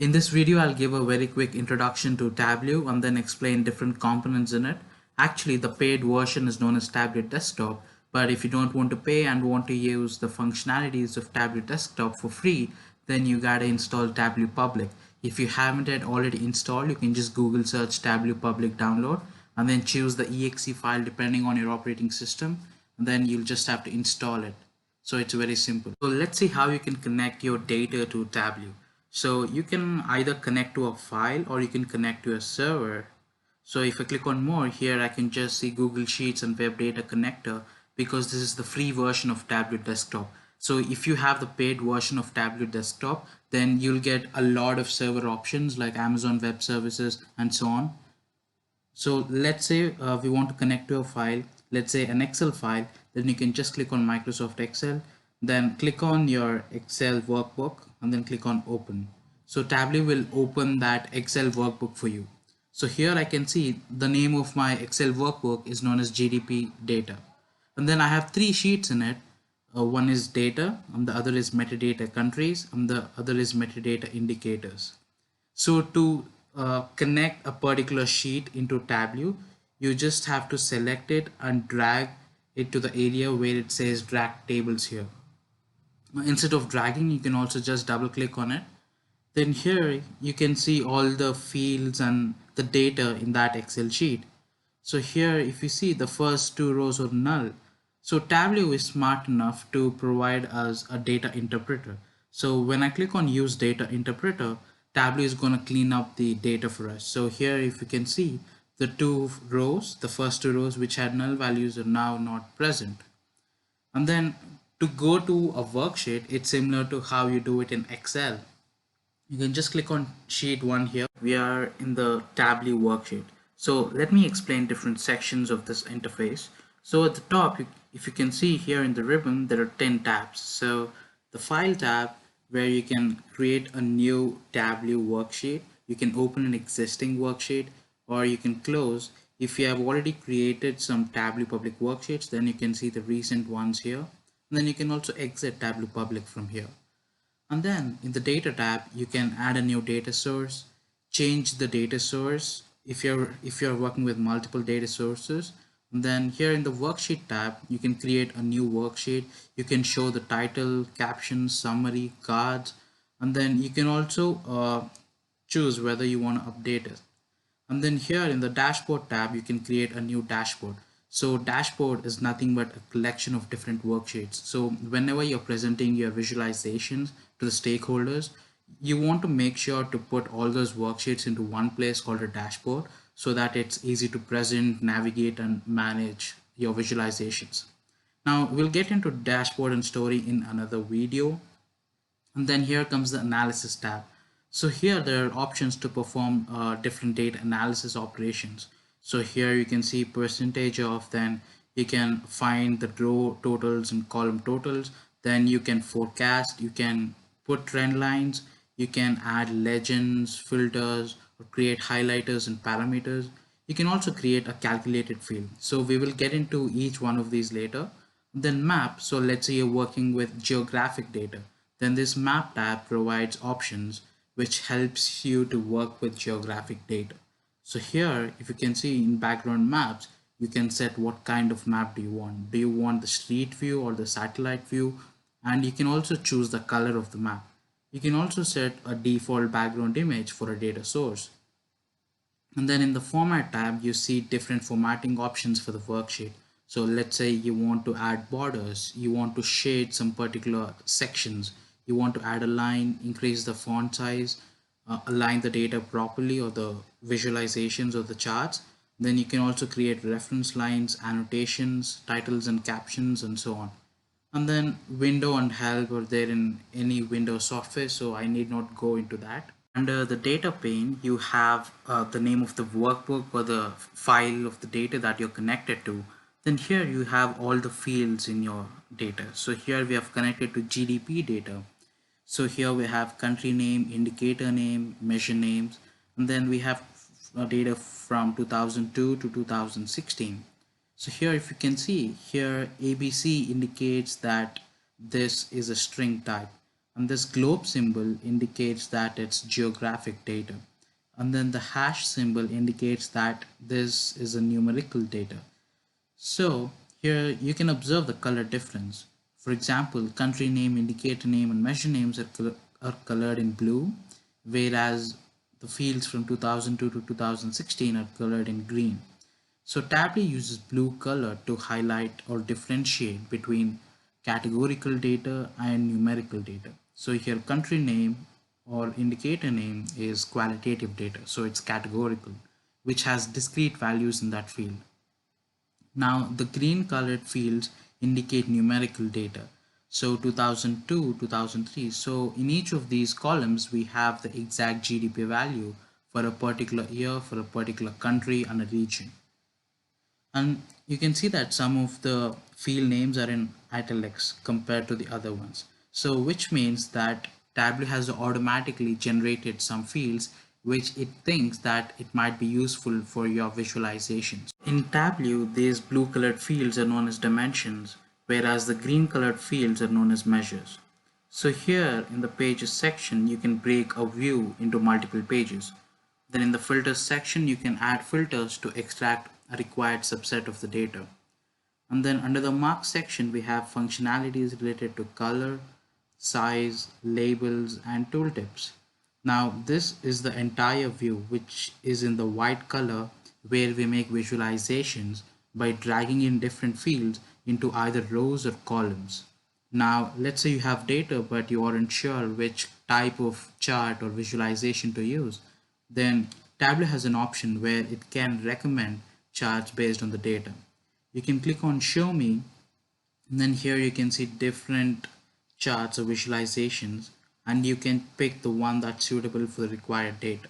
In this video, I'll give a very quick introduction to Tableau and then explain different components in it. Actually, the paid version is known as Tableau Desktop, but if you don't want to pay and want to use the functionalities of Tableau Desktop for free, then you gotta install Tableau Public. If you haven't yet already installed, you can just Google search Tableau Public download and then choose the exe file depending on your operating system, and then you'll just have to install it. So it's very simple. So let's see how you can connect your data to Tableau. So you can either connect to a file or you can connect to a server. So if I click on more here, I can just see Google Sheets and Web Data Connector because this is the free version of Tableau Desktop. So if you have the paid version of Tableau Desktop, then you'll get a lot of server options like Amazon Web Services and so on. So let's say we want to connect to a file, let's say an Excel file, then you can just click on Microsoft Excel, then click on your Excel workbook and then click on open. So Tableau will open that Excel workbook for you. So here I can see the name of my Excel workbook is known as GDP data. And then I have three sheets in it. One is data, and the other is metadata countries, and the other is metadata indicators. So to connect a particular sheet into Tableau, you just have to select it and drag it to the area where it says drag tables here. Instead of dragging, you can also just double click on it. Then here you can see all the fields and the data in that Excel sheet. So here if you see the first two rows are null. So Tableau is smart enough to provide us a data interpreter. So when I click on use data interpreter, Tableau is going to clean up the data for us. So here if you can see the two rows, the first two rows which had null values are now not present. And then to go to a worksheet, it's similar to how you do it in Excel. You can just click on sheet 1 here. We are in the Tableau worksheet. So let me explain different sections of this interface. So at the top, if you can see here in the ribbon, there are 10 tabs. So the file tab, where you can create a new Tableau worksheet. You can open an existing worksheet or you can close. If you have already created some Tableau public worksheets, then you can see the recent ones here. And then you can also exit Tableau public from here. And then in the data tab, you can add a new data source, change the data source if you're working with multiple data sources. And then here in the worksheet tab, you can create a new worksheet. You can show the title, caption, summary, cards, and then you can also choose whether you want to update it. And then here in the dashboard tab, you can create a new dashboard. So dashboard is nothing but a collection of different worksheets. So whenever you're presenting your visualizations to the stakeholders, you want to make sure to put all those worksheets into one place called a dashboard so that it's easy to present, navigate, and manage your visualizations. Now we'll get into dashboard and story in another video. And then here comes the analysis tab. So here there are options to perform different data analysis operations. So here you can see percentage of, then you can find the row totals and column totals, then you can forecast, you can put trend lines, you can add legends, filters, or create highlighters and parameters. You can also create a calculated field. So we will get into each one of these later. Then map, so let's say you're working with geographic data, then this map tab provides options which helps you to work with geographic data. So here, if you can see in background maps, you can set what kind of map do you want. Do you want the street view or the satellite view? And you can also choose the color of the map. You can also set a default background image for a data source. And then in the format tab, you see different formatting options for the worksheet. So let's say you want to add borders, you want to shade some particular sections, you want to add a line, increase the font size, align the data properly or the visualizations or the charts. Then you can also create reference lines, annotations, titles and captions and so on. And then window and help are there in any Windows software, so I need not go into that. Under the data pane, you have the name of the workbook or the file of the data that you're connected to. Then here you have all the fields in your data. So here we have connected to GDP data. So here we have country name, indicator name, measure names, and then we have data from 2002 to 2016. So here if you can see here ABC indicates that this is a string type. And this globe symbol indicates that it's geographic data. And then the hash symbol indicates that this is a numerical data. So here you can observe the color difference. For example, country name, indicator name, and measure names are colored in blue, whereas the fields from 2002 to 2016 are colored in green. So Tableau uses blue color to highlight or differentiate between categorical data and numerical data. So here country name or indicator name is qualitative data, so it's categorical, which has discrete values in that field. Now the green colored fields indicate numerical data. So 2002, 2003. So in each of these columns, we have the exact GDP value for a particular year, for a particular country and a region. And you can see that some of the field names are in italics compared to the other ones. So which means that Tableau has automatically generated some fields which it thinks that it might be useful for your visualizations. In Tableau, these blue colored fields are known as dimensions, whereas the green colored fields are known as measures. So here in the pages section, you can break a view into multiple pages. Then in the filters section, you can add filters to extract a required subset of the data. And then under the mark section, we have functionalities related to color, size, labels, and tooltips. Now this is the entire view, which is in the white color, where we make visualizations by dragging in different fields into either rows or columns. Now let's say you have data but you aren't sure which type of chart or visualization to use. Then Tableau has an option where it can recommend charts based on the data. You can click on show me, and then here you can see different charts or visualizations, and you can pick the one that's suitable for the required data.